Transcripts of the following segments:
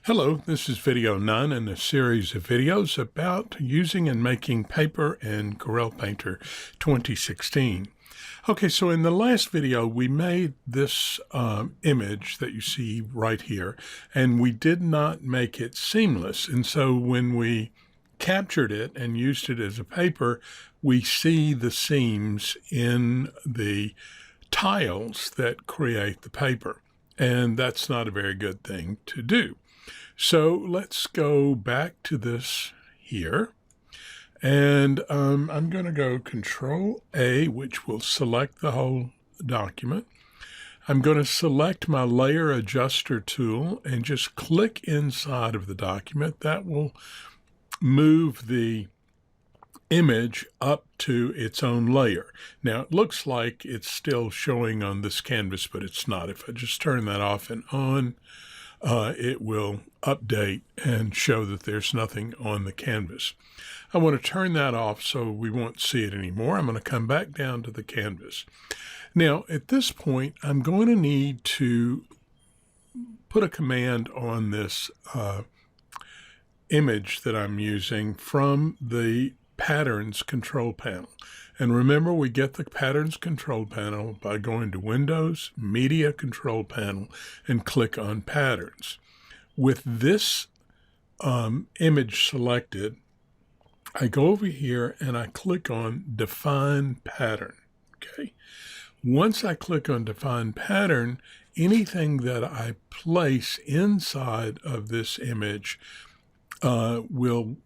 Hello, this is video 9 in a series of videos about using and making paper in Corel Painter 2016. Okay, so in the last video we made this image that you see right here, and we did not make it seamless. And so when we captured it and used it as a paper, we see the seams in the tiles that create the paper. And that's not a very good thing to do. So let's go back to this here, and I'm going to go Control A, which will select the whole document. I'm going to select my layer adjuster tool and just click inside of the document. That will move the image up to its own layer. Now it looks like it's still showing on this canvas, but it's not. If I just turn that off and on, it will update and show that there's nothing on the canvas. I want to turn that off so we won't see it anymore. I'm going to come back down to the canvas. Now, at this point, I'm going to need to put a command on this image that I'm using from the Patterns control panel. And remember, we get the Patterns control panel by going to Windows, Media Control Panel, and click on Patterns. With this image selected, I go over here and I click on Define Pattern. Okay. Once I click on Define Pattern, anything that I place inside of this image will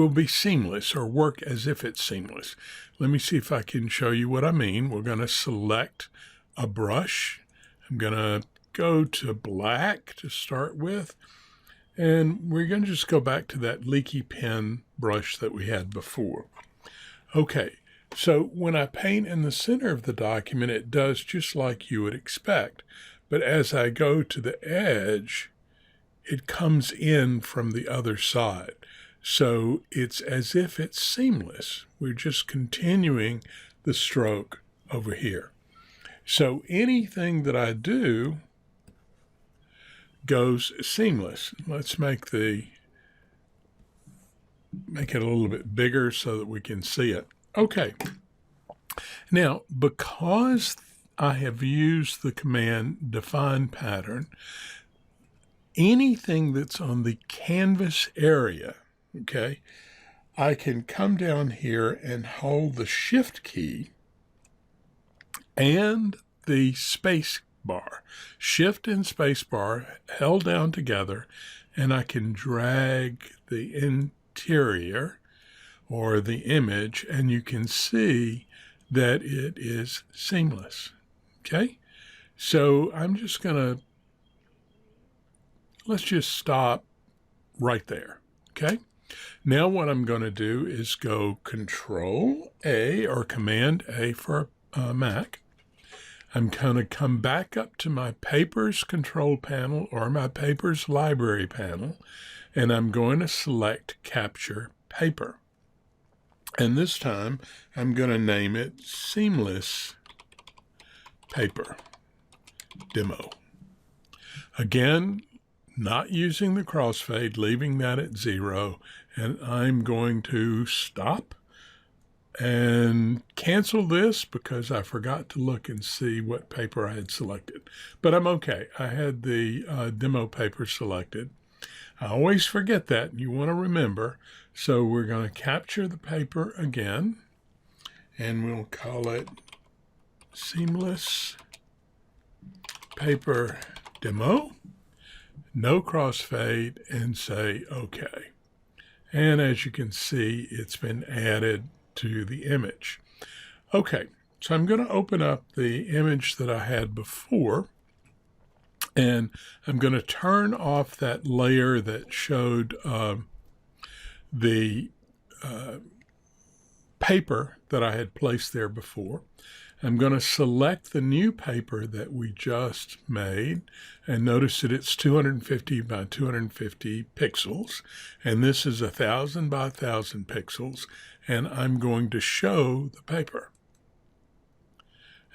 be seamless, or work as if it's seamless. Let me see if I can show you what I mean. We're going to select a brush. I'm going to go to black to start with, and we're going to just go back to that leaky pen brush that we had before. Okay, so when I paint in the center of the document, it does just like you would expect. But as I go to the edge, it comes in from the other side. So it's as if it's seamless. We're just continuing the stroke over here. So anything that I do goes seamless. Let's make it a little bit bigger so that we can see it. Okay. Now, because I have used the command Define Pattern, anything that's on the canvas area, okay, I can come down here and hold the Shift key and the space bar. Shift and space bar held down together, and I can drag the interior or the image, and you can see that it is seamless. Okay, so I'm just going to, let's just stop right there. Okay. Now what I'm going to do is go Control A, or Command A for Mac. I'm going to come back up to my Papers control panel or my Papers library panel, and I'm going to select Capture Paper. And this time I'm going to name it Seamless Paper Demo. Again, not using the crossfade, leaving that at 0, and I'm going to stop and cancel this because I forgot to look and see what paper I had selected. But I'm okay. I had the demo paper selected. I always forget that, and you want to remember. So we're going to capture the paper again, and we'll call it Seamless Paper Demo. No crossfade, and say OK. And as you can see, it's been added to the image. Okay, so I'm going to open up the image that I had before, and I'm going to turn off that layer that showed the paper that I had placed there before. I'm going to select the new paper that we just made, and notice that it's 250 by 250 pixels, and this is 1,000 by 1,000 pixels, and I'm going to show the paper.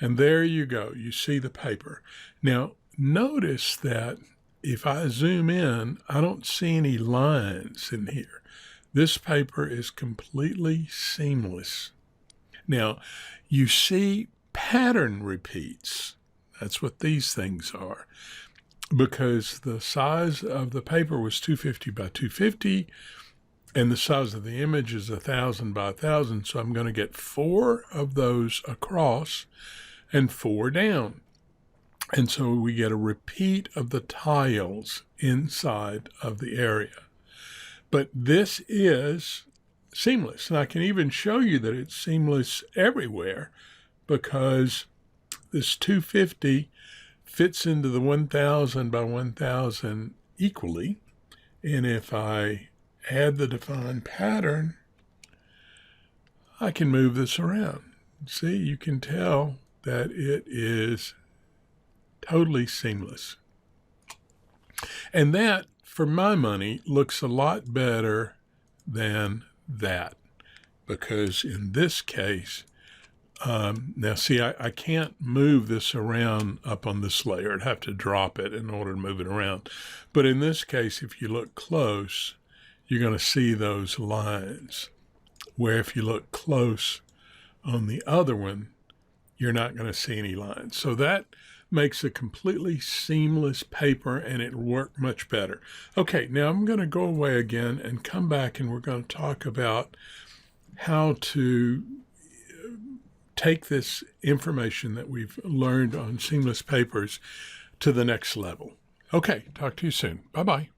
And there you go. You see the paper. Now, notice that if I zoom in, I don't see any lines in here. This paper is completely seamless. Now, you see pattern repeats. That's what these things are. Because the size of the paper was 250 by 250, and the size of the image is 1,000 by 1,000, so I'm going to get 4 of those across and 4 down. And so we get a repeat of the tiles inside of the area. But this is seamless, and I can even show you that it's seamless everywhere because this 250 fits into the 1,000 by 1,000 equally. And if I add the defined pattern, I can move this around. See, you can tell that it is totally seamless. And that, for my money, looks a lot better than that. Because in this case, now see, I can't move this around up on this layer. I'd have to drop it in order to move it around. But in this case, if you look close, you're going to see those lines. Where if you look close on the other one, you're not going to see any lines. So that makes a completely seamless paper, and it worked much better. Okay, now I'm going to go away again and come back, and we're going to talk about how to take this information that we've learned on seamless papers to the next level. Okay, talk to you soon. Bye-bye.